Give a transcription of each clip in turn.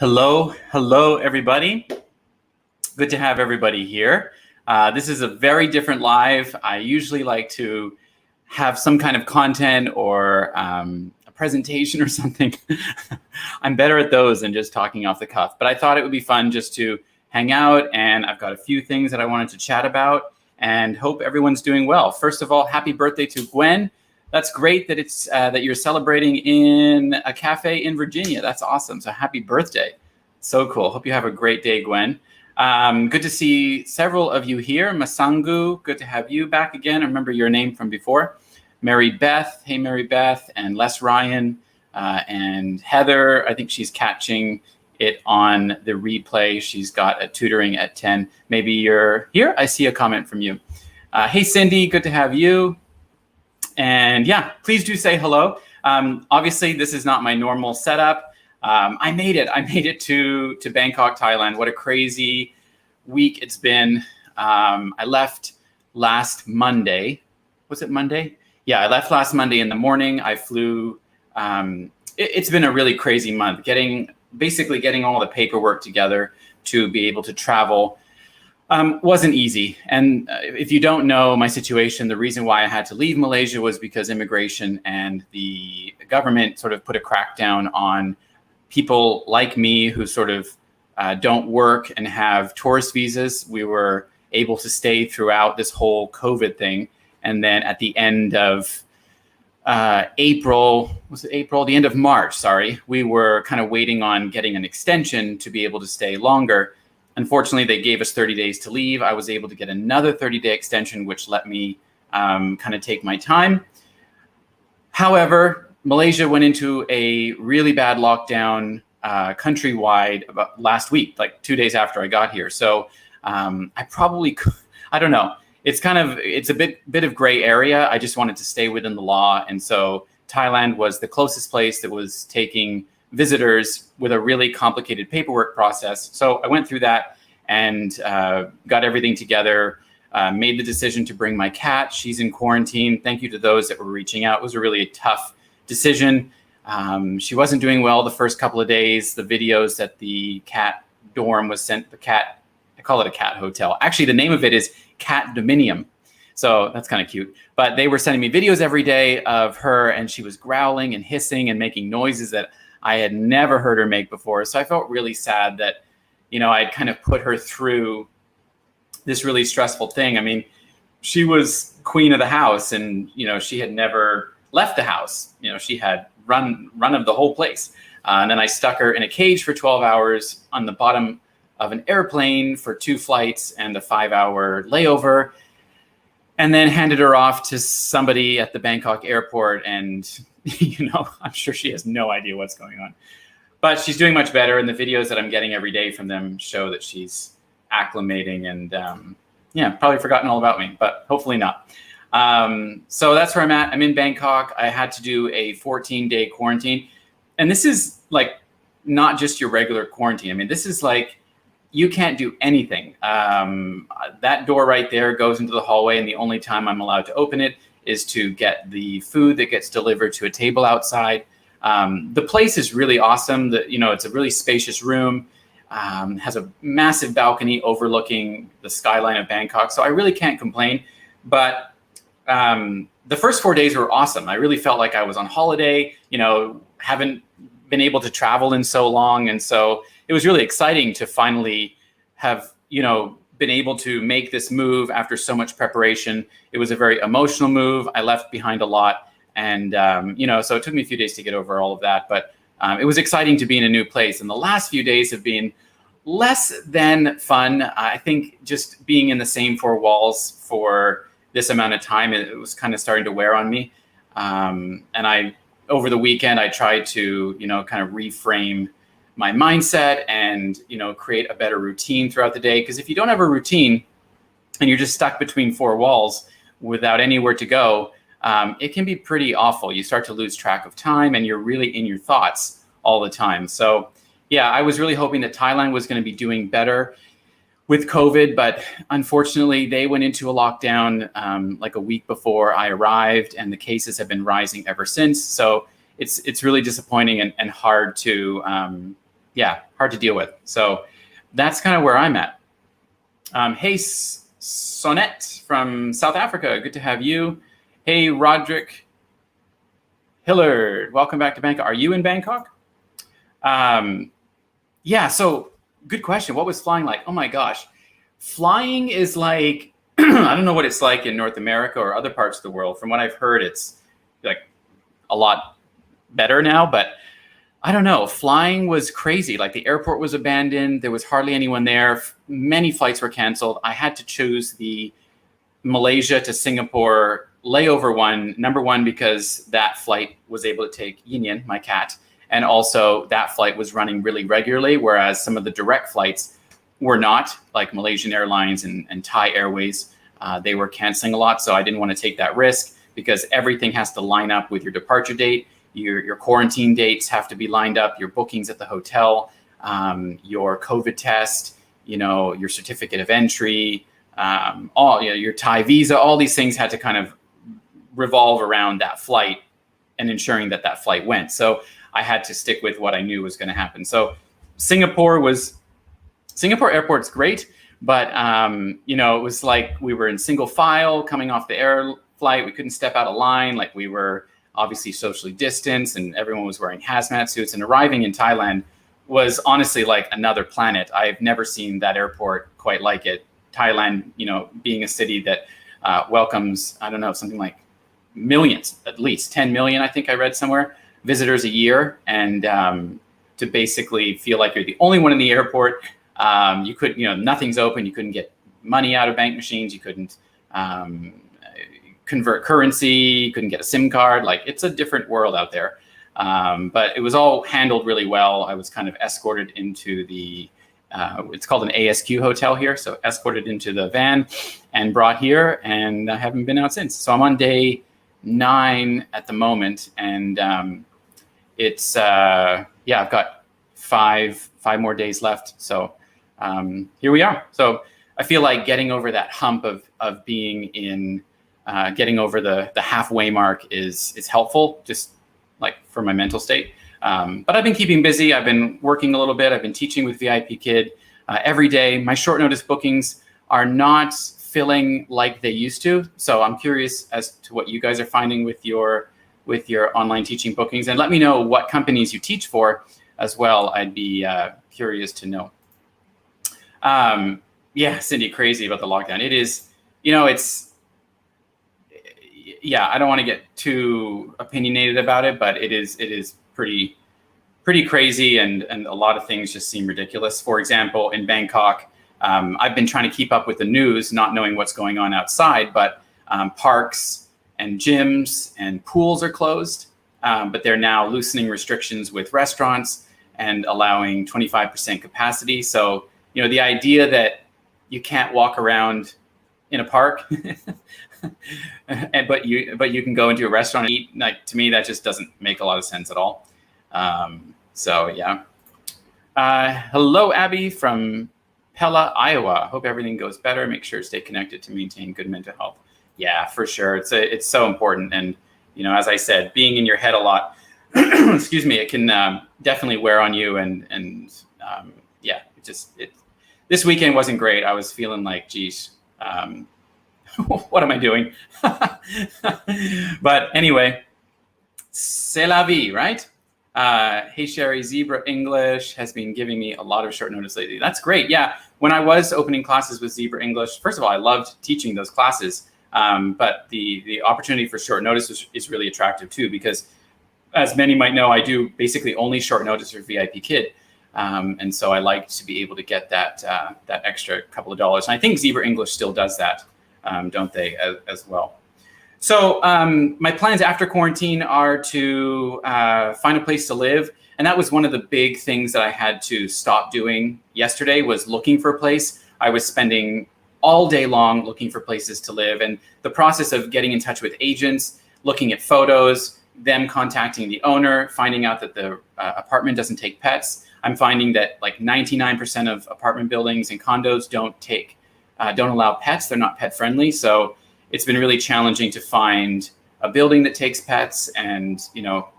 Hello, everybody. Good to have everybody here. This is a very different live. I usually like to have some kind of content or a presentation or something. I'm better at those than just talking off the cuff, but I thought it would be fun just to hang out, and I've got a few things that I wanted to chat about and hope everyone's doing well. First of all, happy birthday to Gwen. That's great that it's that you're celebrating in a cafe in Virginia. That's awesome. So happy birthday. So cool. Hope you have a great day, Gwen. Good to see several of you here. Masangu, good to have you back again. I remember your name from before. Mary Beth, hey Mary Beth, and Les Ryan, and Heather. I think she's catching it on the replay. She's got a tutoring at 10. Maybe you're here. I see a comment from you. Hey Cindy, good to have you. And yeah, please do say hello. Obviously, this is not my normal setup. I made it to Bangkok, Thailand. What a crazy week it's been. I left last Monday. Was it Monday? Yeah, I left last Monday in the morning. I flew. It's been a really crazy month, basically getting all the paperwork together to be able to travel. Wasn't easy. And if you don't know my situation, the reason why I had to leave Malaysia was because immigration and the government sort of put a crackdown on people like me who sort of don't work and have tourist visas. We were able to stay throughout this whole COVID thing. And then at the end of April, the end of March, sorry, we were kind of waiting on getting an extension to be able to stay longer. Unfortunately, they gave us 30 days to leave. I was able to get another 30-day extension, which let me kind of take my time. However, Malaysia went into a really bad lockdown countrywide about last week, like 2 days after I got here. So I don't know. It's a bit of gray area. I just wanted to stay within the law. And so Thailand was the closest place that was taking visitors with a really complicated paperwork process. So I went through that and got everything together, made the decision to bring my cat. She's in quarantine. Thank you to those that were reaching out. It was a really tough decision. She wasn't doing well the first couple of days. The videos that the cat dorm was sent, I call it a cat hotel. Actually, the name of it is Cat Dominium. So that's kind of cute. But they were sending me videos every day of her, and she was growling and hissing and making noises that I had never heard her make before. So I felt really sad that, I'd kind of put her through this really stressful thing. I mean, she was queen of the house, and, she had never left the house. She had run of the whole place. And then I stuck her in a cage for 12 hours on the bottom of an airplane for 2 flights and a 5-hour layover, and then handed her off to somebody at the Bangkok airport. And I'm sure she has no idea what's going on, but she's doing much better. And the videos that I'm getting every day from them show that she's acclimating and, probably forgotten all about me, but hopefully not. So that's where I'm at. I'm in Bangkok. I had to do a 14-day quarantine. And this is like not just your regular quarantine. I mean, this is like, you can't do anything. That door right there goes into the hallway, and the only time I'm allowed to open it is to get the food that gets delivered to a table outside. The place is really awesome. It's a really spacious room, has a massive balcony overlooking the skyline of Bangkok. So I really can't complain. But the first 4 days were awesome. I really felt like I was on holiday, haven't been able to travel in so long. And so it was really exciting to finally have, been able to make this move after so much preparation. It was a very emotional move. I left behind a lot. And, so it took me a few days to get over all of that. But it was exciting to be in a new place. And the last few days have been less than fun. I think just being in the same 4 walls for this amount of time, it was kind of starting to wear on me. And over the weekend, I tried to, kind of reframe my mindset and, create a better routine throughout the day. Because if you don't have a routine and you're just stuck between 4 walls without anywhere to go, it can be pretty awful. You start to lose track of time, and you're really in your thoughts all the time. So yeah, I was really hoping that Thailand was going to be doing better with COVID, but unfortunately they went into a lockdown like a week before I arrived, and the cases have been rising ever since. So it's really disappointing and hard to yeah, hard to deal with. So that's kind of where I'm at. Hey, Sonette from South Africa, good to have you. Hey, Roderick Hillard, welcome back to Bangkok. Are you in Bangkok? Yeah, so good question. What was flying like? Oh my gosh. Flying is like, I don't know what it's like in North America or other parts of the world. From what I've heard, it's like a lot better now, but I don't know. Flying was crazy. Like the airport was abandoned. There was hardly anyone there. Many flights were canceled. I had to choose the Malaysia to Singapore layover one, number one, because that flight was able to take Yin Yin, my cat. And also that flight was running really regularly, whereas some of the direct flights were not, like Malaysian Airlines and Thai Airways. They were canceling a lot. So I didn't want to take that risk because everything has to line up with your departure date. Your quarantine dates have to be lined up, your bookings at the hotel, your COVID test, your certificate of entry, your Thai visa, all these things had to kind of revolve around that flight and ensuring that that flight went. So I had to stick with what I knew was going to happen. So Singapore airport's great, but it was like we were in single file coming off the air flight. We couldn't step out of line. Like we were obviously socially distanced and everyone was wearing hazmat suits, and arriving in Thailand was honestly like another planet. I've never seen that airport quite like it. Thailand, being a city that welcomes, I don't know, something like millions, at least 10 million, I think I read somewhere, visitors a year. And to basically feel like you're the only one in the airport, you couldn't, nothing's open. You couldn't get money out of bank machines. You couldn't convert currency, you couldn't get a SIM card. Like it's a different world out there. But it was all handled really well. I was kind of escorted into the, it's called an ASQ hotel here. So escorted into the van and brought here, and I haven't been out since. So I'm on day 9 at the moment. And it's, I've got five more days left. So here we are. So I feel like getting over that hump of being in, getting over the halfway mark is helpful, just like for my mental state. But I've been keeping busy. I've been working a little bit. I've been teaching with VIP Kid every day. My short notice bookings are not filling like they used to. So I'm curious as to what you guys are finding with your online teaching bookings, and let me know what companies you teach for as well. I'd be curious to know. Yeah, Cindy, crazy about the lockdown. It is, I don't want to get too opinionated about it, but it is pretty crazy, and a lot of things just seem ridiculous. For example, in Bangkok, I've been trying to keep up with the news, not knowing what's going on outside, but parks and gyms and pools are closed, but they're now loosening restrictions with restaurants and allowing 25% capacity. So, the idea that you can't walk around in a park but you can go into a restaurant and eat, like, to me, that just doesn't make a lot of sense at all. So yeah. Hello, Abby from Pella, Iowa. Hope everything goes better. Make sure to stay connected to maintain good mental health. Yeah, for sure. It's so important. And, as I said, being in your head a lot, excuse me, it can definitely wear on you. And this weekend wasn't great. I was feeling like, geez, what am I doing? But anyway, c'est la vie, right? Hey, Sherry, Zebra English has been giving me a lot of short notice lately. That's great. Yeah, when I was opening classes with Zebra English, first of all, I loved teaching those classes. But the opportunity for short notice is really attractive too, because as many might know, I do basically only short notice for VIP Kid. And so I like to be able to get that extra couple of dollars. And I think Zebra English still does that, don't they, as well? So my plans after quarantine are to find a place to live. And that was one of the big things that I had to stop doing yesterday, was looking for a place. I was spending all day long looking for places to live. And the process of getting in touch with agents, looking at photos, them contacting the owner, finding out that the apartment doesn't take pets. I'm finding that like 99% of apartment buildings and condos don't allow pets. They're not pet friendly. So it's been really challenging to find a building that takes pets and,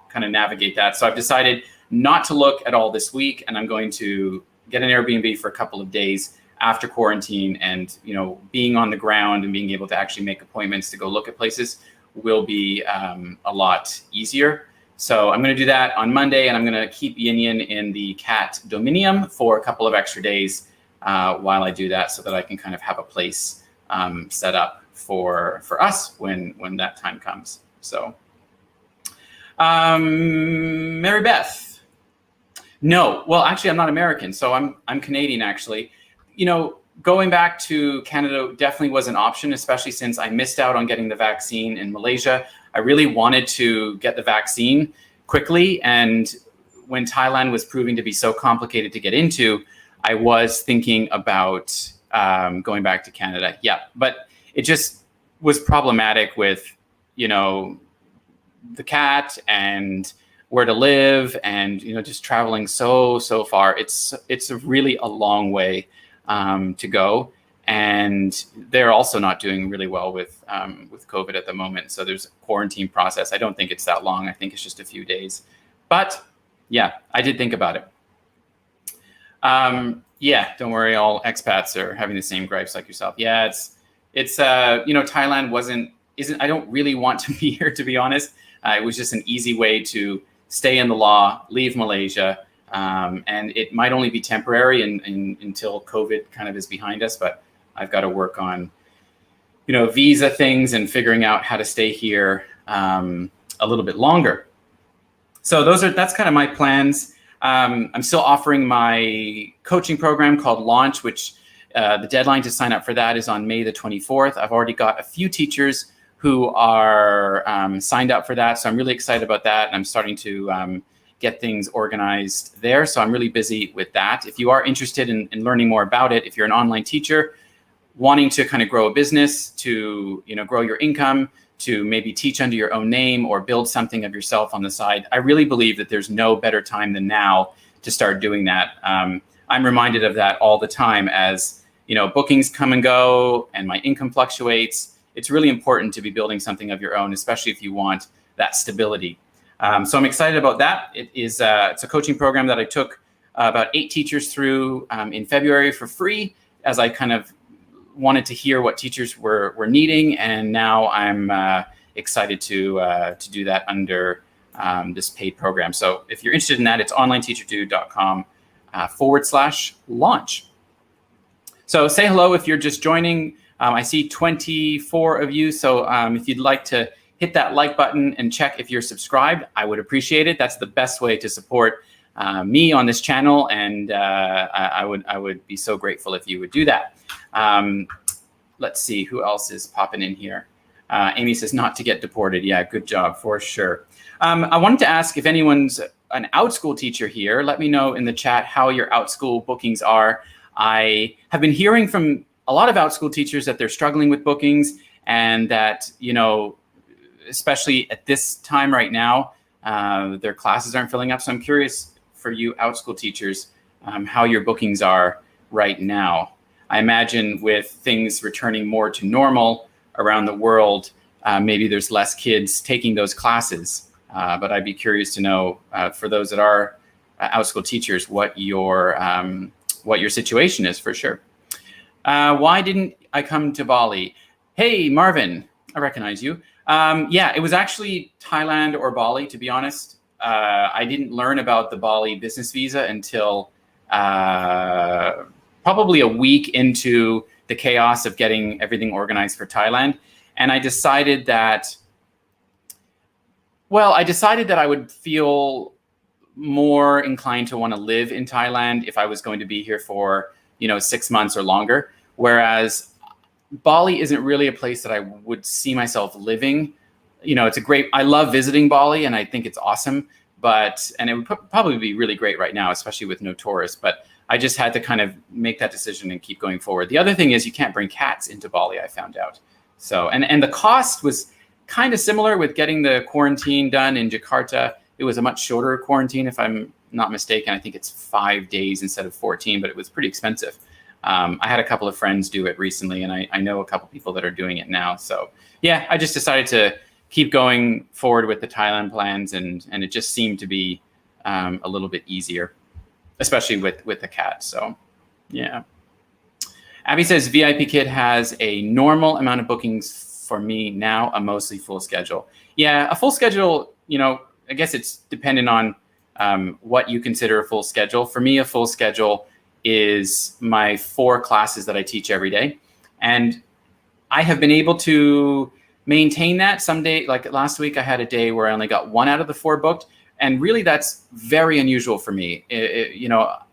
kind of navigate that. So I've decided not to look at all this week, and I'm going to get an Airbnb for a couple of days after quarantine, and being on the ground and being able to actually make appointments to go look at places will be a lot easier. So I'm going to do that on Monday, and I'm going to keep Yin Yin in the cat dominium for a couple of extra days while I do that, so that I can kind of have a place set up for us when that time comes. So, Mary Beth. No, well, actually, I'm not American, so I'm Canadian, actually. Going back to Canada definitely was an option, especially since I missed out on getting the vaccine in Malaysia. I really wanted to get the vaccine quickly, and when Thailand was proving to be so complicated to get into, I was thinking about going back to Canada. Yeah, but it just was problematic with, the cat and where to live, and just traveling so far. It's really a long way to go, and they're also not doing really well with COVID at the moment. So there's a quarantine process. I don't think it's that long. I think it's just a few days. But yeah, I did think about it. Yeah, don't worry. All expats are having the same gripes like yourself. Yeah, it's Thailand isn't. I don't really want to be here, to be honest. It was just an easy way to stay in the law, leave Malaysia. And it might only be temporary until COVID kind of is behind us, but I've got to work on, visa things and figuring out how to stay here a little bit longer. So that's kind of my plans. I'm still offering my coaching program called Launch, which the deadline to sign up for that is on May the 24th. I've already got a few teachers who are signed up for that, so I'm really excited about that, and I'm starting to get things organized there. So I'm really busy with that. If you are interested in learning more about it, if you're an online teacher wanting to kind of grow a business, to grow your income, to maybe teach under your own name or build something of yourself on the side, I really believe that there's no better time than now to start doing that. I'm reminded of that all the time as bookings come and go and my income fluctuates. It's really important to be building something of your own, especially if you want that stability. So I'm excited about that. It's a coaching program that I took about 8 teachers through in February for free, as I kind of wanted to hear what teachers were needing, and now I'm excited to do that under this paid program. So if you're interested in that, it's onlineteacherdude.com/launch. So say hello if you're just joining. I see 24 of you, so if you'd like to hit that like button and check if you're subscribed, I would appreciate it. That's the best way to support me on this channel, and I would be so grateful if you would do that. Let's see who else is popping in here. Amy says not to get deported. Yeah, good job for sure. I wanted to ask if anyone's an OutSchool teacher here. Let me know in the chat how your OutSchool bookings are. I have been hearing from a lot of OutSchool teachers that they're struggling with bookings, and that especially at this time right now, their classes aren't filling up. So I'm curious for you OutSchool teachers, how your bookings are right now. I imagine with things returning more to normal around the world, maybe there's less kids taking those classes. But I'd be curious to know, for those that are OutSchool teachers, what your situation is for sure. Why didn't I come to Bali? Hey, Marvin, I recognize you. Yeah, it was actually Thailand or Bali, to be honest. I didn't learn about the Bali business visa until probably a week into the chaos of getting everything organized for Thailand. And I decided that, I would feel more inclined to want to live in Thailand if I was going to be here for, 6 months or longer. Whereas Bali isn't really a place that I would see myself living. I love visiting Bali and I think it's awesome, and it would probably be really great right now, especially with no tourists, but I just had to kind of make that decision and keep going forward. The other thing is you can't bring cats into Bali, I found out. So, and the cost was kind of similar with getting the quarantine done in Jakarta. It was a much shorter quarantine, if I'm not mistaken. I think it's 5 days instead of 14, but it was pretty expensive. I had a couple of friends do it recently, and I know a couple people that are doing it now. So yeah, I just decided to keep going forward with the Thailand plans, and it just seemed to be a little bit easier, especially with the cat. So yeah. Abby says VIP Kid has a normal amount of bookings for me now, a mostly full schedule. Yeah, a full schedule, I guess it's dependent on what you consider a full schedule. For me, a full schedule is my 4 classes that I teach every day. And I have been able to maintain that. Some day, like last week, I had a day where I only got 1 out of the 4 booked. And really, that's very unusual for me.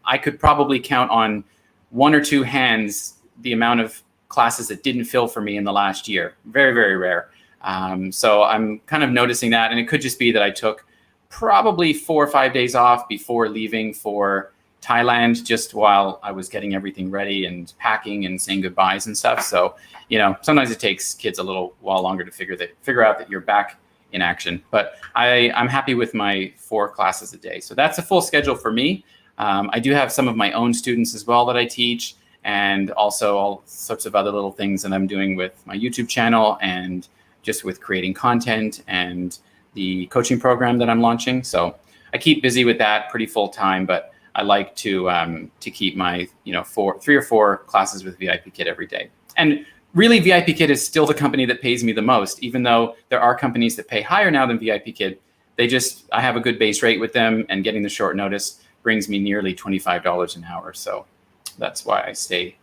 I could probably count on 1 or 2 hands the amount of classes that didn't fill for me in the last year. Very, very rare. So I'm kind of noticing that. And it could just be that I took probably 4 or 5 days off before leaving for Thailand, just while I was getting everything ready and packing and saying goodbyes and stuff. So, sometimes it takes kids a little while longer to figure out that you're back in action. But I'm happy with my 4 classes a day. So that's a full schedule for me. I do have some of my own students as well that I teach, and also all sorts of other little things that I'm doing with my YouTube channel and just with creating content and the coaching program that I'm launching. So I keep busy with that pretty full time, but I like to keep my 3 or 4 classes with VIP Kid every day. And really, VIP Kid is still the company that pays me the most, even though there are companies that pay higher now than VIP Kid. I have a good base rate with them, and getting the short notice brings me nearly $25 an hour. So that's why I stay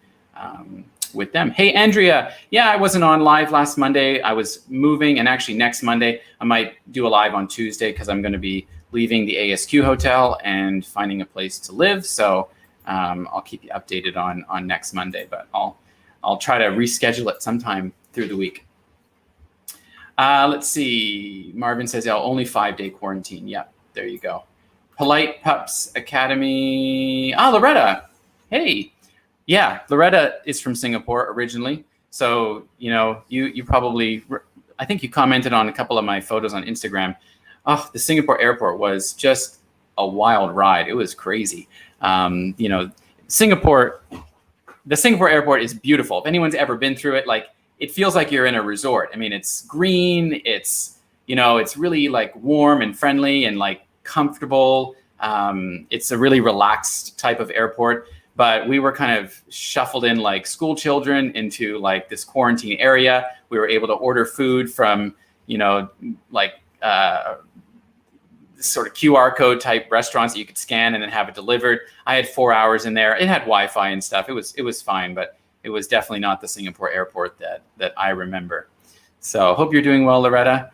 with them. Hey, Andrea. Yeah, I wasn't on live last Monday. I was moving, and actually next Monday, I might do a live on Tuesday because I'm going to be leaving the ASQ hotel and finding a place to live. So I'll keep you updated on next Monday, but I'll try to reschedule it sometime through the week. Let's see. Marvin says, only 5-day quarantine. Yep, there you go. Polite Pups Academy. Loretta. Hey. Yeah, Loretta is from Singapore originally. So, you probably, I think you commented on a couple of my photos on Instagram. Oh, the Singapore airport was just a wild ride. It was crazy. The Singapore airport is beautiful. If anyone's ever been through it, it feels like you're in a resort. I mean, it's green. It's really warm and friendly and comfortable. It's a really relaxed type of airport. But we were kind of shuffled in like school children into this quarantine area. We were able to order food from, sort of QR code type restaurants that you could scan and then have it delivered. I had 4 hours in there. It had Wi-Fi and stuff. It was fine, but it was definitely not the Singapore airport that I remember. So hope you're doing well, Loretta.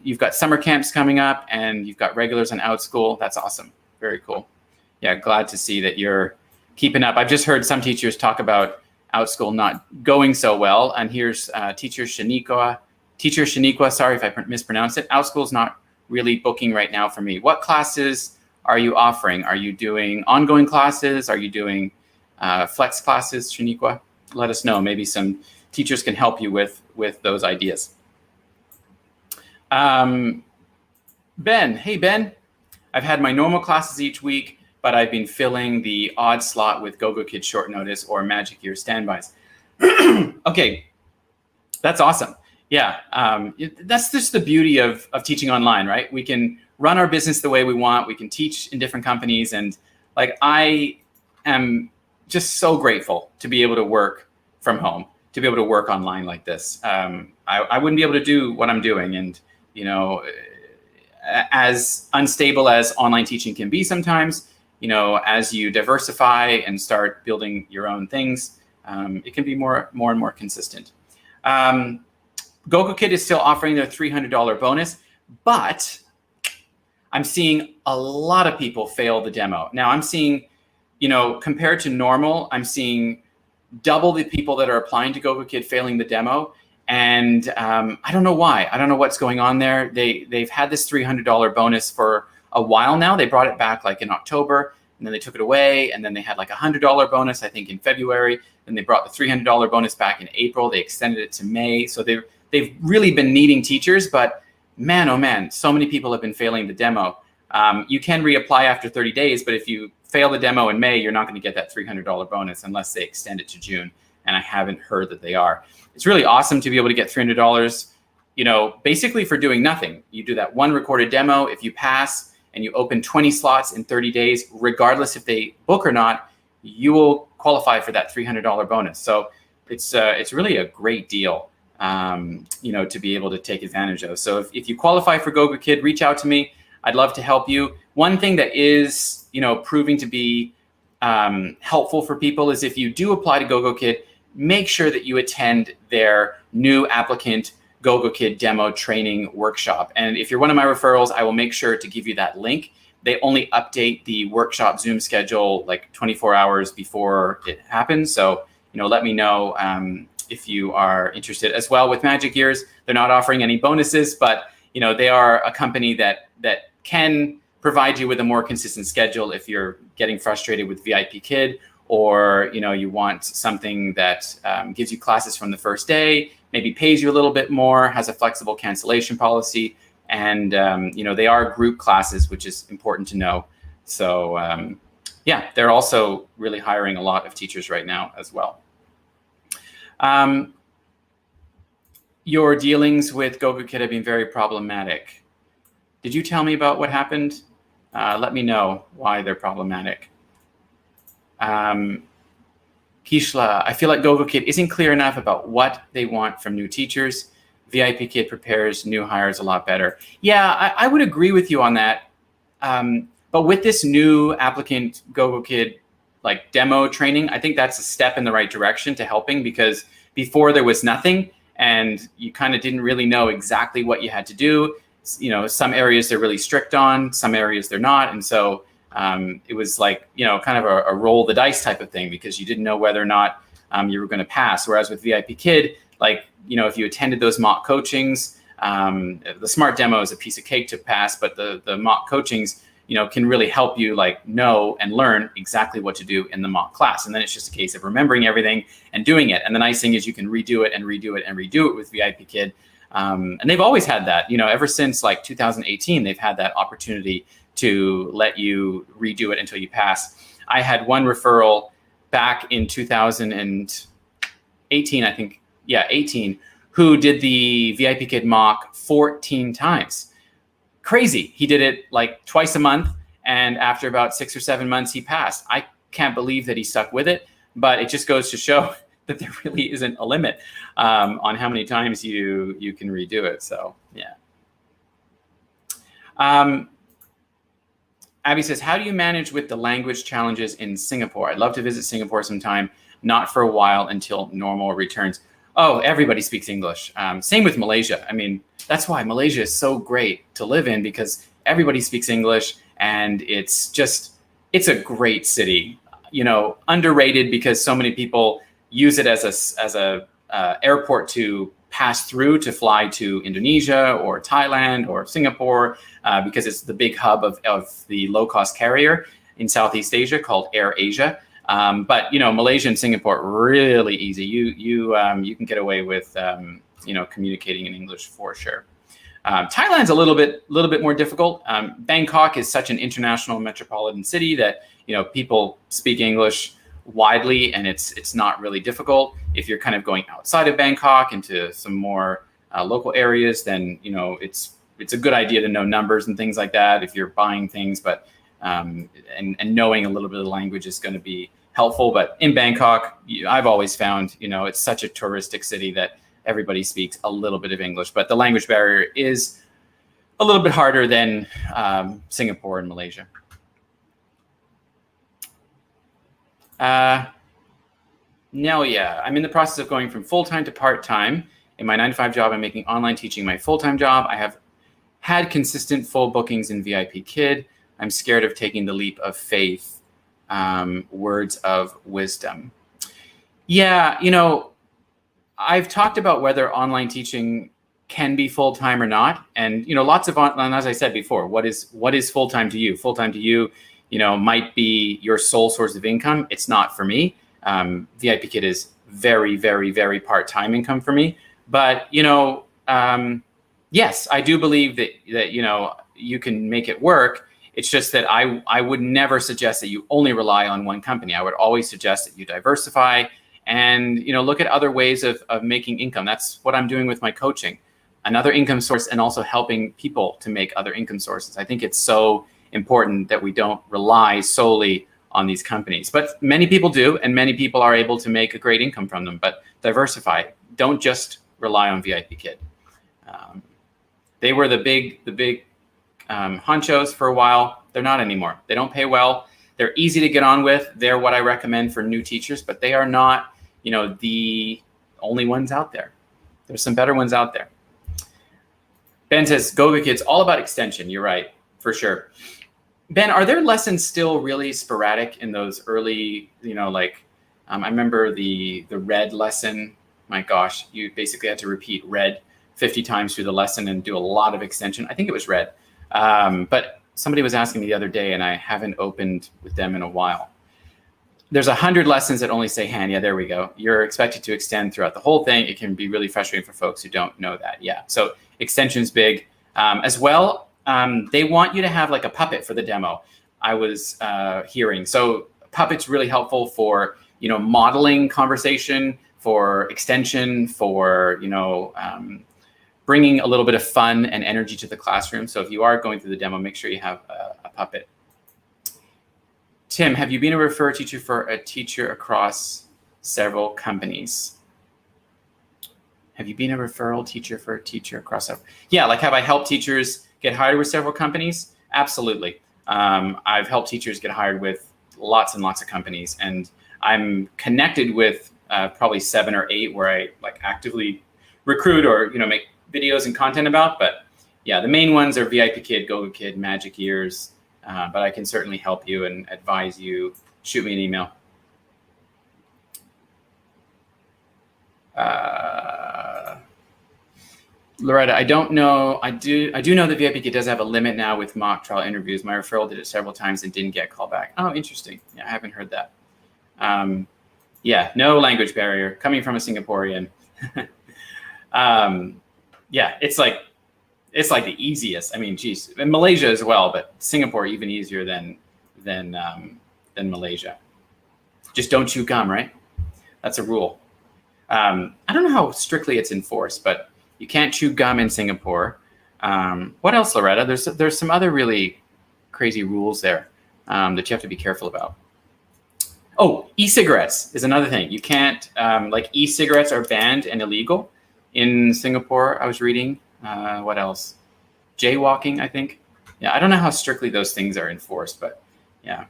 You've got summer camps coming up, and you've got regulars on OutSchool. That's awesome. Very cool. Yeah, glad to see that you're keeping up. I've just heard some teachers talk about OutSchool not going so well. And here's Teacher Shaniqua, sorry if I mispronounced it. OutSchool's not really booking right now for me. What classes are you offering? Are you doing ongoing classes? Are you doing flex classes, Shaniqua? Let us know. Maybe some teachers can help you with those ideas. Ben, hey Ben. I've had my normal classes each week, but I've been filling the odd slot with Go-Go Kids short notice or Magic Year standbys. Okay, that's awesome. Yeah, that's just the beauty of teaching online, right? We can run our business the way we want. We can teach in different companies. And I am just so grateful to be able to work from home, to be able to work online like this. I wouldn't be able to do what I'm doing. And, as unstable as online teaching can be sometimes, as you diversify and start building your own things, it can be more and more consistent. Go-Go Kid is still offering their $300 bonus, but I'm seeing a lot of people fail the demo. Now I'm seeing, compared to normal, I'm seeing double the people that are applying to Go-Go Kid failing the demo. And I don't know why. I don't know what's going on there. They've had this $300 bonus for a while now. They brought it back in October, and then they took it away. And then they had a $100 bonus, I think, in February. Then they brought the $300 bonus back in April. They extended it to May. So they've really been needing teachers, but man, oh man, so many people have been failing the demo. You can reapply after 30 days, but if you fail the demo in May, you're not going to get that $300 bonus unless they extend it to June. And I haven't heard that they are. It's really awesome to be able to get $300, basically for doing nothing. You do that one recorded demo. If you pass and you open 20 slots in 30 days, regardless if they book or not, you will qualify for that $300 bonus. So it's really a great deal, to be able to take advantage of. So if you qualify for GoGo Kid, reach out to me. I'd love to help you. One thing that is, proving to be helpful for people is if you do apply to GoGo Kid, make sure that you attend their new applicant GoGo Kid demo training workshop. And if you're one of my referrals, I will make sure to give you that link. They only update the workshop Zoom schedule like 24 hours before it happens. So, let me know if you are interested. As well with Magic Years, they're not offering any bonuses, but they are a company that can provide you with a more consistent schedule if you're getting frustrated with VIP Kid, or you want something that gives you classes from the first day, maybe pays you a little bit more, has a flexible cancellation policy, and they are group classes, which is important to know. So they're also really hiring a lot of teachers right now as well. Your dealings with GoGo Kid have been very problematic. Did you tell me about what happened? Let me know why they're problematic. Kishla, I feel like GoGo Kid isn't clear enough about what they want from new teachers. VIP Kid prepares new hires a lot better. Yeah, I would agree with you on that. But with this new applicant GoGo Kid like demo training, I think that's a step in the right direction to helping, because before there was nothing and you kind of didn't really know exactly what you had to do. Some areas they're really strict on, some areas they're not. And so it was like, kind of a roll the dice type of thing, because you didn't know whether or not you were going to pass. Whereas with VIP Kid, like, if you attended those mock coachings, the smart demo is a piece of cake to pass, but the mock coachings, can really help you like know and learn exactly what to do in the mock class. And then it's just a case of remembering everything and doing it. And the nice thing is you can redo it and redo it and redo it with VIP Kid. And they've always had that, ever since like 2018, they've had that opportunity to let you redo it until you pass. I had one referral back in 2018, I think, 18, who did the VIP Kid mock 14 times. Crazy. He did it like twice a month, and after about 6 or 7 months, he passed. I can't believe that he stuck with it, but it just goes to show that there really isn't a limit on how many times you can redo it. So, yeah. Abby says, how do you manage with the language challenges in Singapore? I'd love to visit Singapore sometime, not for a while until normal returns. Oh, everybody speaks English. Same with Malaysia. I mean, that's why Malaysia is so great to live in, because everybody speaks English, and it's a great city. Underrated because so many people use it as a airport to pass through to fly to Indonesia or Thailand or Singapore, because it's the big hub of the low-cost carrier in Southeast Asia called AirAsia. But Malaysia and Singapore, really easy. You can get away with communicating in English for sure. Thailand's a little bit more difficult. Bangkok is such an international metropolitan city that people speak English widely, and it's not really difficult. If you're kind of going outside of Bangkok into some more local areas, then it's a good idea to know numbers and things like that if you're buying things. But and knowing a little bit of the language is going to be helpful. But in Bangkok, I've always found, it's such a touristic city that everybody speaks a little bit of English, but the language barrier is a little bit harder than Singapore and Malaysia. Nelia, I'm in the process of going from full-time to part-time. In my 9-to-5 job, I'm making online teaching my full-time job. I have had consistent full bookings in VIP Kid. I'm scared of taking the leap of faith. Words of wisdom. Yeah, I've talked about whether online teaching can be full-time or not. And, lots of, and as I said before, what is full-time to you? Full-time to you, might be your sole source of income. It's not for me. VIP Kid is very, very, very part-time income for me. But, yes, I do believe that you can make it work. It's just that I would never suggest that you only rely on one company. I would always suggest that you diversify and look at other ways of making income. That's what I'm doing with my coaching, another income source, and also helping people to make other income sources. I think it's so important that we don't rely solely on these companies. But many people do, and many people are able to make a great income from them. But diversify. Don't just rely on VIP Kid. They were the big honchos for a while. They're not anymore. They don't pay well. They're easy to get on with. They're what I recommend for new teachers, but they are not, the only ones out there. There's some better ones out there. Ben says, Go Kids, all about extension. You're right, for sure. Ben, are their lessons still really sporadic in those early, I remember the red lesson. My gosh, you basically had to repeat red 50 times through the lesson and do a lot of extension. I think it was red. But somebody was asking me the other day, and I haven't opened with them in a while. There's 100 lessons that only say hand. Yeah, there we go. You're expected to extend throughout the whole thing. It can be really frustrating for folks who don't know that. Yeah, so extension's big. As well, they want you to have like a puppet for the demo. I was hearing. So puppet's really helpful for, modeling conversation, for extension, for, bringing a little bit of fun and energy to the classroom. So if you are going through the demo, make sure you have a puppet. Tim, have you been a refer teacher for a teacher across several companies? Have you been a referral teacher for a teacher across several? Yeah, like have I helped teachers get hired with several companies? Absolutely. I've helped teachers get hired with lots and lots of companies, and I'm connected with probably 7 or 8 where I like actively recruit or make videos and content about. But yeah, the main ones are VIP Kid, Go Kid, Magic Ears. But I can certainly help you and advise you. Shoot me an email. Loretta, I don't know. I do know that VIP Kid does have a limit now with mock trial interviews. My referral did it several times and didn't get called back. Oh, interesting. Yeah, I haven't heard that. Yeah, no language barrier coming from a Singaporean. Yeah, it's like the easiest. I mean, geez, and Malaysia as well, but Singapore even easier than Malaysia. Just don't chew gum, right? That's a rule. I don't know how strictly it's enforced, but you can't chew gum in Singapore. What else, Loretta? There's some other really crazy rules there that you have to be careful about. Oh, e-cigarettes is another thing. You can't, like e-cigarettes are banned and illegal in Singapore, I was reading. What else? Jaywalking, I think. Yeah, I don't know how strictly those things are enforced, but yeah.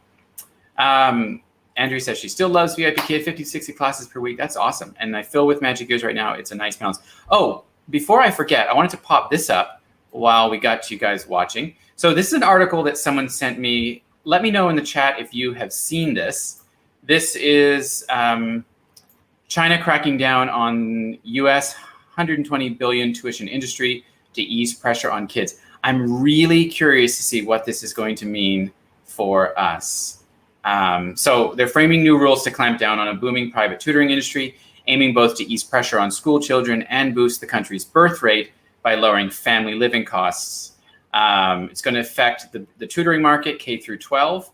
Andrew says she still loves VIP Kid, 50, 60 classes per week. That's awesome. And I fill with Magic Ears right now. It's a nice balance. Oh, before I forget, I wanted to pop this up while we got you guys watching. So this is an article that someone sent me. Let me know in the chat if you have seen this. This is China cracking down on US 120 billion tuition industry to ease pressure on kids. I'm really curious to see what this is going to mean for us. So they're framing new rules to clamp down on a booming private tutoring industry, aiming both to ease pressure on school children and boost the country's birth rate by lowering family living costs. It's going to affect the tutoring market, K through 12.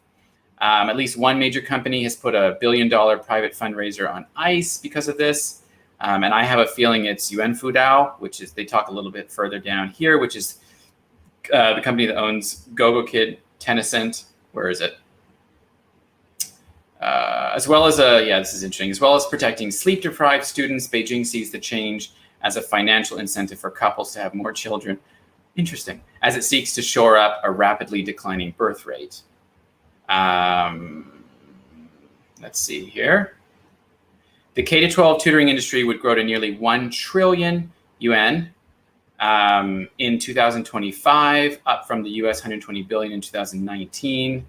At least one major company has put a $1 billion private fundraiser on ice because of this. And I have a feeling it's Yuan Fudao, which is, they talk a little bit further down here, which is the company that owns Go Kid, Tencent. Where is it? As well as, yeah, this is interesting. As well as protecting sleep-deprived students, Beijing sees the change as a financial incentive for couples to have more children. Interesting. As it seeks to shore up a rapidly declining birth rate. Let's see here. The K-12 tutoring industry would grow to nearly 1 trillion yuan in 2025, up from the US 120 billion in 2019.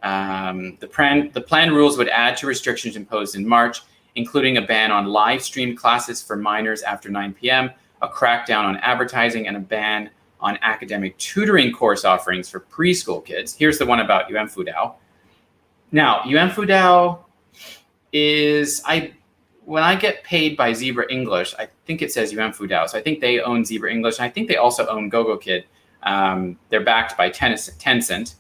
The planned rules would add to restrictions imposed in March, including a ban on live streamed classes for minors after 9 p.m., a crackdown on advertising, and a ban on academic tutoring course offerings for preschool kids. Here's the one about Yuan Fudao. Now, Yuan Fudao is, when I get paid by Zebra English, I think it says Yuan Fudao. So I think they own Zebra English. And I think they also own Go Kid. They're backed by Tencent.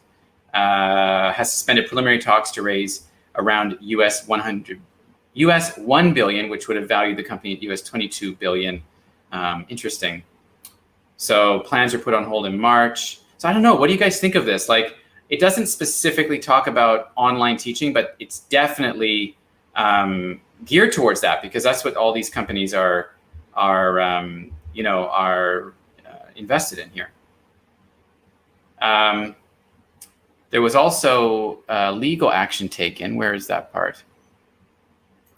Has suspended preliminary talks to raise around US 1 billion, which would have valued the company at US 22 billion. Interesting. So plans are put on hold in March. So I don't know. What do you guys think of this? Like, it doesn't specifically talk about online teaching, but it's definitely geared towards that, because that's what all these companies are invested in here. There was also legal action taken. Where is that part?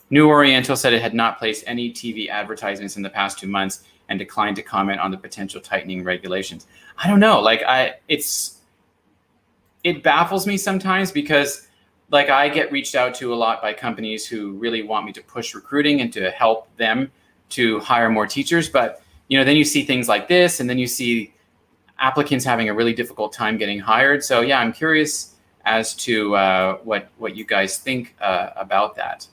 New Oriental said it had not placed any TV advertisements in the past 2 months and declined to comment on the potential tightening regulations. I don't know. Like it baffles me sometimes, because like I get reached out to a lot by companies who really want me to push recruiting and to help them to hire more teachers. But, then you see things like this, and then you see applicants having a really difficult time getting hired. So yeah, I'm curious as to what you guys think about that.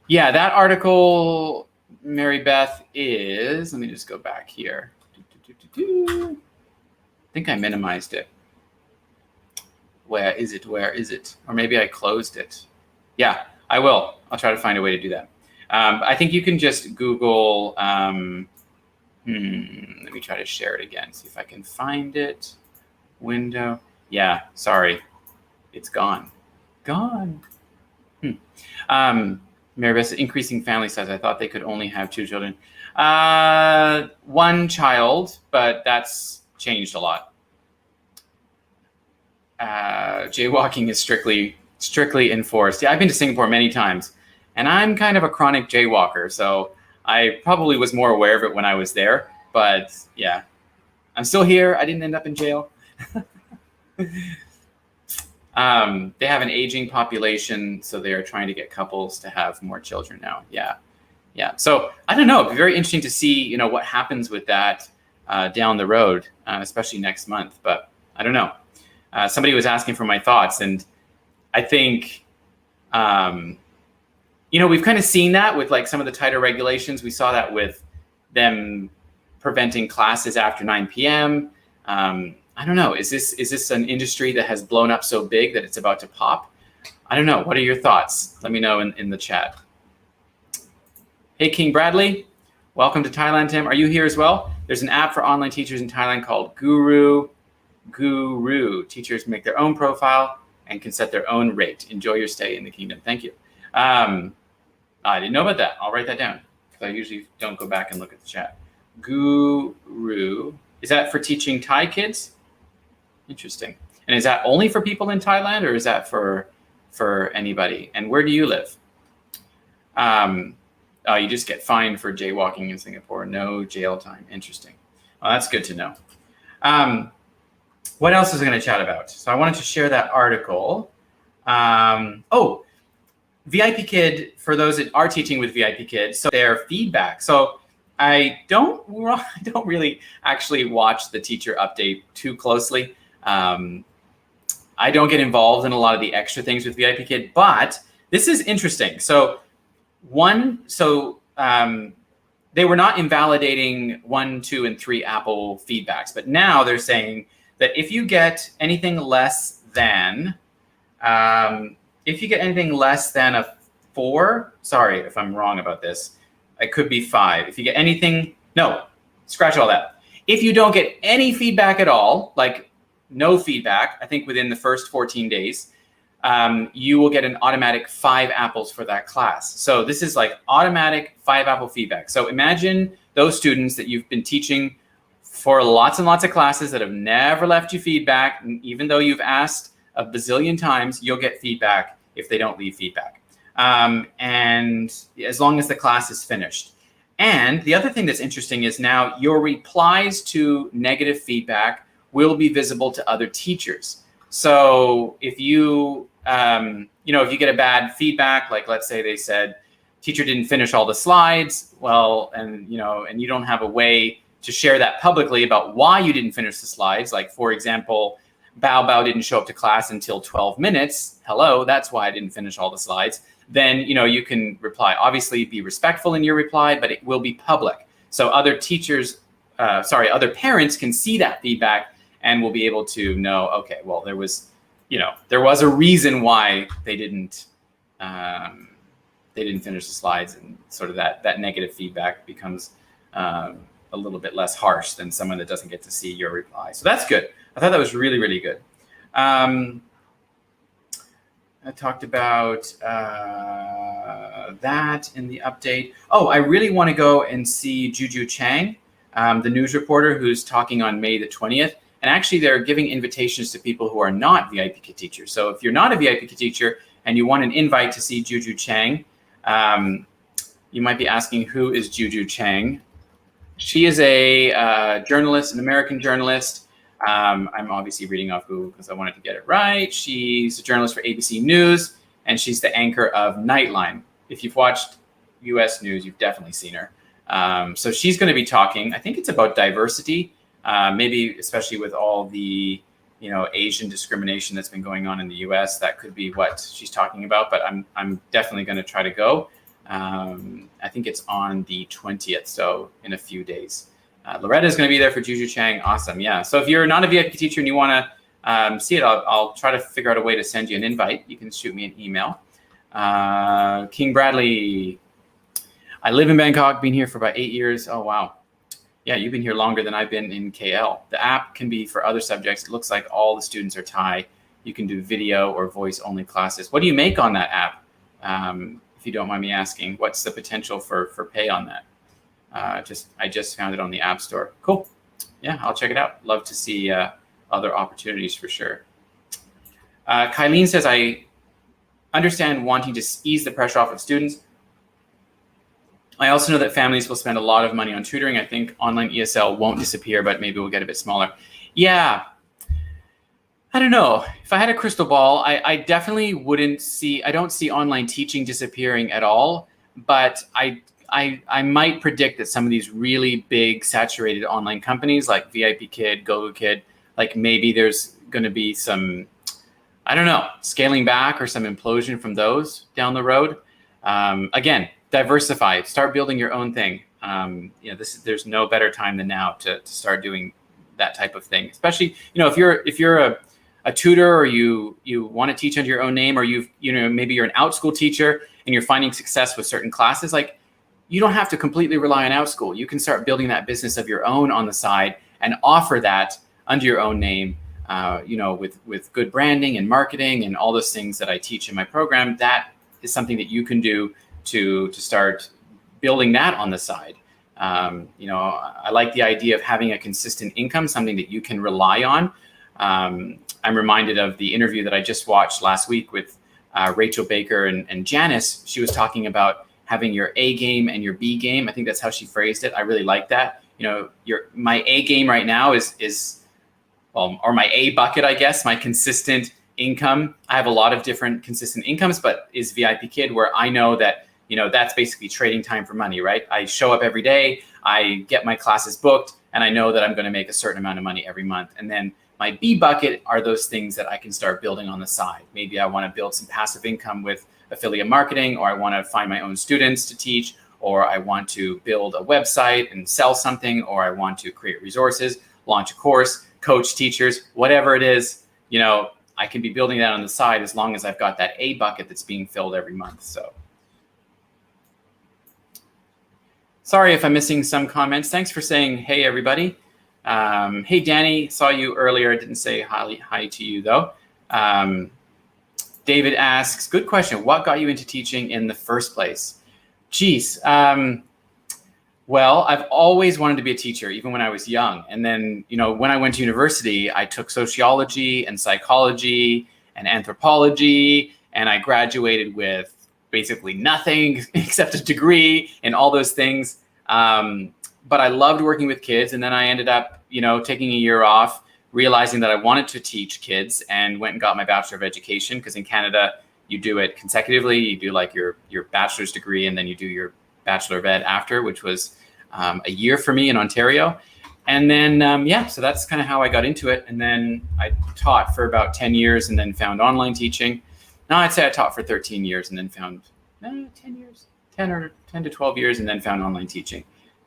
Yeah, that article, Mary Beth, is, let me just go back here. I think I minimized it. Where is it? Where is it? Or maybe I closed it. Yeah, I will. I'll try to find a way to do that. I think you can just Google, let me try to share it again, see if I can find it. Window. Yeah, sorry. It's gone. Gone. Mary Beth, increasing family size. I thought they could only have 2 children. 1 child, but that's changed a lot. Jaywalking is strictly enforced. Yeah, I've been to Singapore many times, and I'm kind of a chronic jaywalker, so I probably was more aware of it when I was there. But yeah, I'm still here. I didn't end up in jail. They have an aging population, so they are trying to get couples to have more children now. Yeah. So I don't know. It'd be very interesting to see, what happens with that down the road, especially next month. But I don't know. Somebody was asking for my thoughts, and I think, we've kind of seen that with like some of the tighter regulations. We saw that with them preventing classes after 9 p.m. I don't know. Is this an industry that has blown up so big that it's about to pop? I don't know. What are your thoughts? Let me know in the chat. Hey, King Bradley. Welcome to Thailand, Tim. Are you here as well? There's an app for online teachers in Thailand called Guru. Teachers make their own profile and can set their own rate. Enjoy your stay in the kingdom. Thank you. I didn't know about that. I'll write that down, because I usually don't go back and look at the chat. Guru. Is that for teaching Thai kids? Interesting. And is that only for people in Thailand, or is that for anybody? And where do you live? You just get fined for jaywalking in Singapore. No jail time. Interesting. Well, that's good to know. What else was I going to chat about? So I wanted to share that article. VIP Kid, for those that are teaching with VIP Kids, so their feedback. So I don't really actually watch the teacher update too closely. I don't get involved in a lot of the extra things with VIP Kid, but this is interesting. So they were not invalidating 1, 2, and 3 Apple feedbacks, but now they're saying that if you get anything less than a 4, sorry if I'm wrong about this, it could be 5. If you get anything, no, scratch all that. If you don't get any feedback at all, like no feedback, I think within the first 14 days, you will get an automatic 5 apples for that class. So this is like automatic 5 apple feedback. So imagine those students that you've been teaching for lots and lots of classes that have never left you feedback. And even though you've asked a bazillion times, you'll get feedback if they don't leave feedback. And as long as the class is finished. And the other thing that's interesting is now your replies to negative feedback will be visible to other teachers. So if you, if you get a bad feedback, like let's say they said, teacher didn't finish all the slides, well, and you don't have a way to share that publicly about why you didn't finish the slides. Like, for example, Bao didn't show up to class until 12 minutes. Hello, that's why I didn't finish all the slides. Then, you can reply. Obviously, be respectful in your reply, but it will be public. So other parents can see that feedback and will be able to know, okay, well, there was a reason why they didn't finish the slides, and sort of that negative feedback becomes a little bit less harsh than someone that doesn't get to see your reply. So that's good. I thought that was really, really good. I talked about that in the update. Oh, I really want to go and see Juju Chang, the news reporter who's talking on May the 20th. And actually, they're giving invitations to people who are not VIP Kid teachers. So if you're not a VIP Kid teacher and you want an invite to see Juju Chang, you might be asking, who is Juju Chang? She is a journalist, an American journalist. I'm obviously reading off Google because I wanted to get it right. She's a journalist for ABC News, and she's the anchor of Nightline. If you've watched US News, you've definitely seen her. So she's going to be talking, I think it's about diversity, maybe especially with all the Asian discrimination that's been going on in the US. That could be what she's talking about, but I'm definitely going to try to go. I think it's on the 20th, so in a few days. Loretta is going to be there for Juju Chang. Awesome, yeah. So if you're not a VIP teacher and you want to see it, I'll try to figure out a way to send you an invite. You can shoot me an email. King Bradley, I live in Bangkok, been here for about 8 years. Oh, wow. Yeah, you've been here longer than I've been in KL. The app can be for other subjects. It looks like all the students are Thai. You can do video or voice only classes. What do you make on that app? If you don't mind me asking, what's the potential for pay on that? I just found it on the App Store. Cool. Yeah, I'll check it out. Love to see other opportunities for sure. Kylene says, I understand wanting to ease the pressure off of students. I also know that families will spend a lot of money on tutoring. I think online ESL won't disappear, but maybe we'll get a bit smaller. Yeah, I don't know. If I had a crystal ball, I definitely I don't see online teaching disappearing at all, but I might predict that some of these really big saturated online companies like VIP Kid, GoGo Kid, like maybe there's going to be some, I don't know, scaling back or some implosion from those down the road. Again, diversify, start building your own thing. There's no better time than now to start doing that type of thing. Especially, if you're a tutor or you want to teach under your own name, or maybe you're an OutSchool teacher and you're finding success with certain classes, like you don't have to completely rely on OutSchool. You can start building that business of your own on the side and offer that under your own name, with good branding and marketing and all those things that I teach in my program. That is something that you can do to start building that on the side. I like the idea of having a consistent income, something that you can rely on. I'm reminded of the interview that I just watched last week with Rachel Baker and Janice. She was talking about having your A game and your B game. I think that's how she phrased it. I really like that. My A game right now or my A bucket, I guess, my consistent income. I have a lot of different consistent incomes, but is VIP Kid, where I know that, that's basically trading time for money, right? I show up every day, I get my classes booked, and I know that I'm going to make a certain amount of money every month. And then my B bucket are those things that I can start building on the side. Maybe I want to build some passive income with affiliate marketing, or I want to find my own students to teach, or I want to build a website and sell something, or I want to create resources, launch a course, coach teachers, whatever it is, I can be building that on the side as long as I've got that A bucket that's being filled every month. So sorry if I'm missing some comments. Thanks for saying, hey, everybody. Hey, Danny, saw you earlier. I didn't say hi to you, though. David asks, good question. What got you into teaching in the first place? Geez. Well, I've always wanted to be a teacher, even when I was young. And then, when I went to university, I took sociology and psychology and anthropology, and I graduated with basically nothing except a degree and all those things. But I loved working with kids. And then I ended up, taking a year off, realizing that I wanted to teach kids, and went and got my Bachelor of Education, because in Canada, you do it consecutively. You do like your bachelor's degree, and then you do your Bachelor of Ed after, which was a year for me in Ontario. And then, so that's kind of how I got into it. And then I taught for about 10 years and then found online teaching. Now I'd say I taught for 13 years and then found 10 to 12 years and then found online teaching.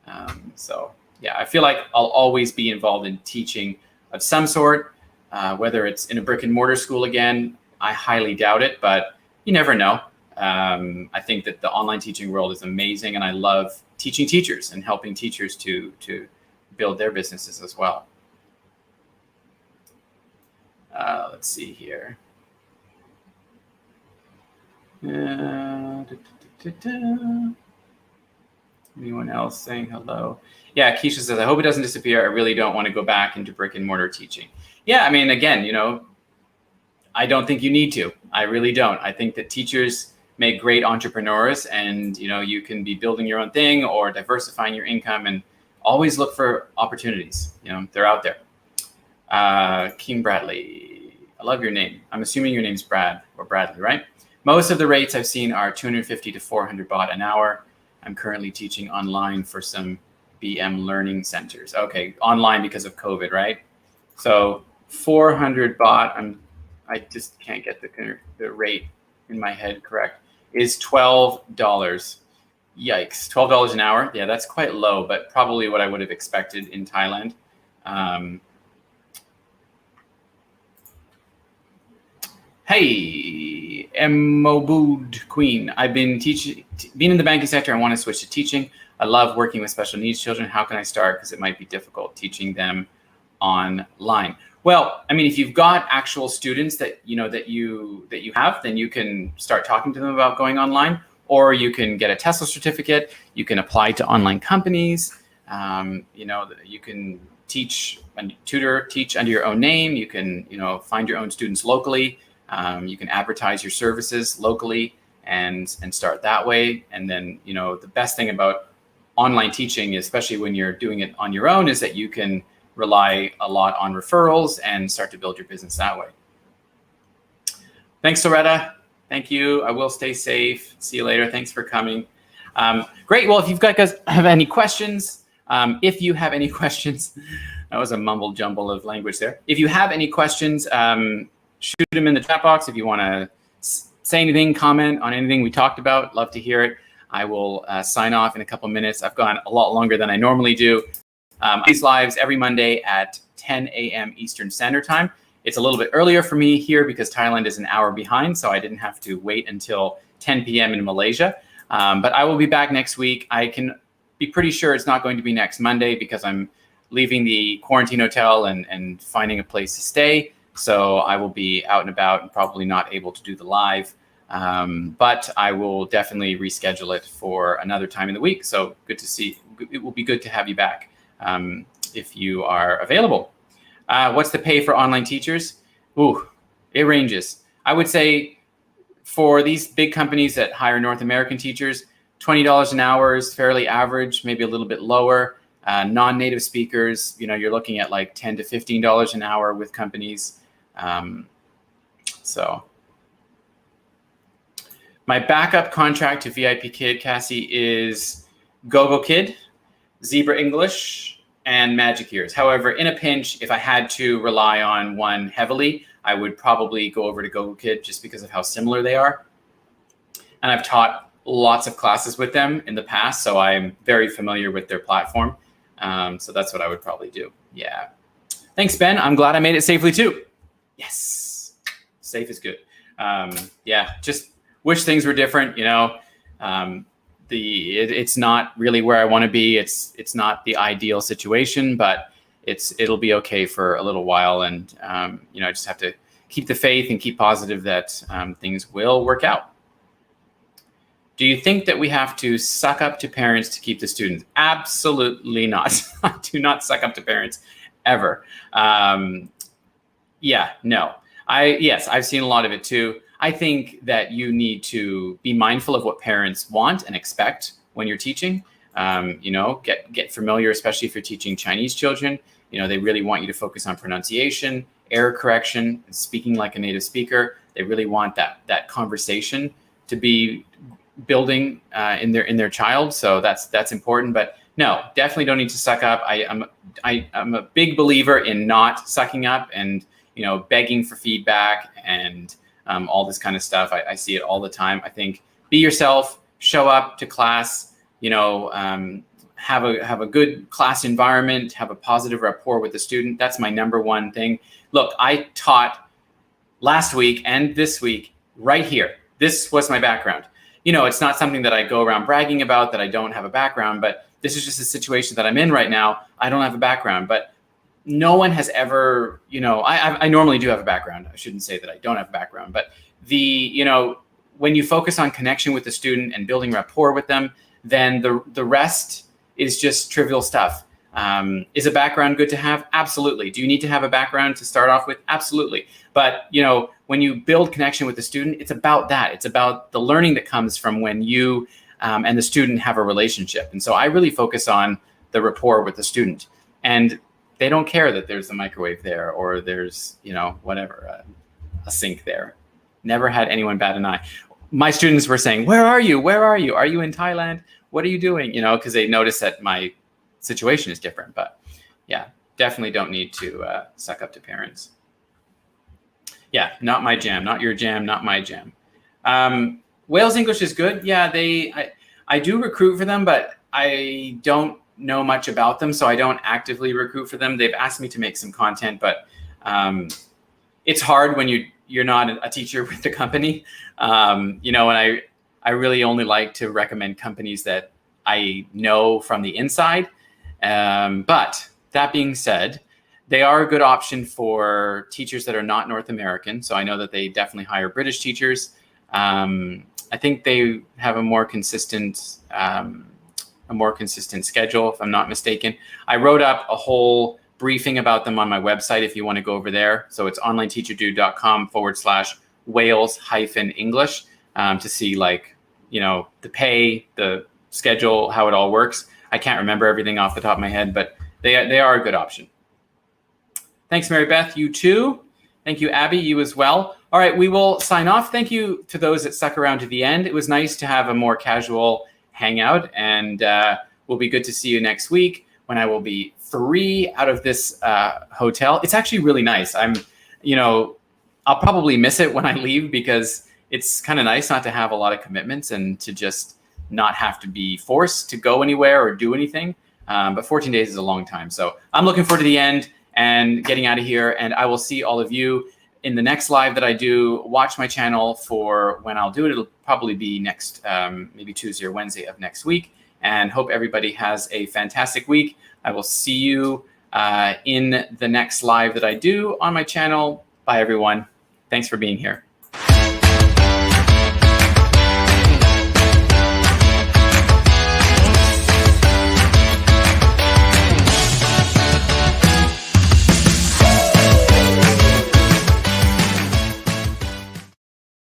I feel like I'll always be involved in teaching of some sort, whether it's in a brick and mortar school again. I highly doubt it, but you never know. I think that the online teaching world is amazing, and I love teaching teachers and helping teachers to build their businesses as well. Let's see here. Anyone else saying hello? Yeah, Keisha says, I hope it doesn't disappear. I really don't want to go back into brick and mortar teaching. Yeah, I mean, again, you know, I don't think you need to. I really don't. I think that teachers make great entrepreneurs, and, you know, you can be building your own thing or diversifying your income, and always look for opportunities. You know, they're out there. King Bradley, I love your name. I'm assuming your name's Brad or Bradley, right? Most of the rates I've seen are 250 to 400 baht an hour. I'm currently teaching online for some BM learning centers. Okay, online because of COVID, right? So 400 baht, I just can't get the rate in my head correct, is $12. Yikes, $12 an hour. Yeah, that's quite low, but probably what I would have expected in Thailand. Hey, Mobud Queen. I've been in the banking sector. I want to switch to teaching. I love working with special needs children. How can I start? Because it might be difficult teaching them online. Well, I mean, if you've got actual students that you have, then you can start talking to them about going online, or you can get a TESOL certificate. You can apply to online companies. You know, you can teach and teach under your own name. You can, you know, find your own students locally. You can advertise your services locally and start that way. And then, you know, the best thing about online teaching, especially when you're doing it on your own, is that you can rely a lot on referrals and start to build your business that way. Thanks, Soretta. Thank you. I will stay safe. See you later. Thanks for coming. Great. Well, if you guys have any questions, that was a mumble jumble of language there. If you have any questions, shoot them in the chat box. If you want to say anything, comment on anything we talked about, love to hear it. I will sign off in a couple minutes. I've gone a lot longer than I normally do. These lives every Monday at 10 a.m. Eastern Standard Time. It's a little bit earlier for me here because Thailand is an hour behind, so I didn't have to wait until 10 p.m. in Malaysia. But I will be back next week. I can be pretty sure it's not going to be next Monday because I'm leaving the quarantine hotel and finding a place to stay. So I will be out and about and probably not able to do the live. But I will definitely reschedule it for another time in the week. So good to see. It will be good to have you back if you are available. What's the pay for online teachers? Ooh, it ranges. I would say for these big companies that hire North American teachers, $20 an hour is fairly average, maybe a little bit lower. Non-native speakers, you know, you're looking at like $10 to $15 an hour with companies. So my backup contract to VIP Kid, Cassie, is GoGo Kid, Zebra English, and Magic Ears. However, in a pinch, if I had to rely on one heavily, I would probably go over to GoGo Kid just because of how similar they are. And I've taught lots of classes with them in the past, so I'm very familiar with their platform. So that's what I would probably do. Yeah. Thanks, Ben. I'm glad I made it safely too. Yes. Safe is good. Yeah. Just wish things were different. You know, it's not really where I want to be. It's not the ideal situation, but it'll be okay for a little while. And, you know, I just have to keep the faith and keep positive that things will work out. Do you think that we have to suck up to parents to keep the students? Absolutely not. Do not suck up to parents ever. Yeah, no. Yes, I've seen a lot of it too. I think that you need to be mindful of what parents want and expect when you're teaching. You know, get familiar, especially if you're teaching Chinese children. You know, they really want you to focus on pronunciation, error correction, and speaking like a native speaker. They really want that conversation to be building in their child. So that's important. But no, definitely don't need to suck up. I'm a big believer in not sucking up and, you know, begging for feedback and all this kind of stuff. I see it all the time. I think be yourself, show up to class, you know, have a good class environment, have a positive rapport with the student. That's my number one thing. Look, I taught last week and this week right here. this was my background. You know, it's not something that I go around bragging about, that I don't have a background, but this is just a situation that I'm in right now. I don't have a background, but no one has ever, you know, I normally do have a background. I shouldn't say that I don't have a background, but you know, when you focus on connection with the student and building rapport with them, then the rest is just trivial stuff. Is a background good to have? Absolutely. Do you need to have a background to start off with? Absolutely. But, you know, when you build connection with the student, it's about that. It's about the learning that comes from when you and the student have a relationship. And so I really focus on the rapport with the student. And they don't care that there's a microwave there or there's, you know, whatever, a sink there. Never had anyone bat an eye. My students were saying, where are you? Where are you? Are you in Thailand? What are you doing? You know, because they notice that my situation is different. But yeah, definitely don't need to suck up to parents. Yeah, not my jam, not your jam, not my jam. Wales English is good. Yeah, I do recruit for them, but I don't know much about them, so I don't actively recruit for them. They've asked me to make some content, but it's hard when you're not a teacher with the company. You know, and I really only like to recommend companies that I know from the inside. But that being said, they are a good option for teachers that are not North American. So I know that they definitely hire British teachers. I think they have a more consistent schedule, if I'm not mistaken. I wrote up a whole briefing about them on my website if you want to go over there. So it's onlineteacherdude.com/Wales-English to see, like, you know, the pay, the schedule, how it all works. I can't remember everything off the top of my head, but they are a good option. Thanks, Mary Beth. You too. Thank you, Abby. You as well. All right, we will sign off. Thank you to those that stuck around to the end. It was nice to have a more casual hangout, and we'll be good to see you next week when I will be free out of this hotel. It's actually really nice. You know, I'll probably miss it when I leave because it's kind of nice not to have a lot of commitments and to just not have to be forced to go anywhere or do anything. But 14 days is a long time. So I'm looking forward to the end and getting out of here. And I will see all of you in the next live that I do. Watch my channel for when I'll do it. It'll probably be next, maybe Tuesday or Wednesday of next week. And hope everybody has a fantastic week. I will see you in the next live that I do on my channel. Bye, everyone. Thanks for being here.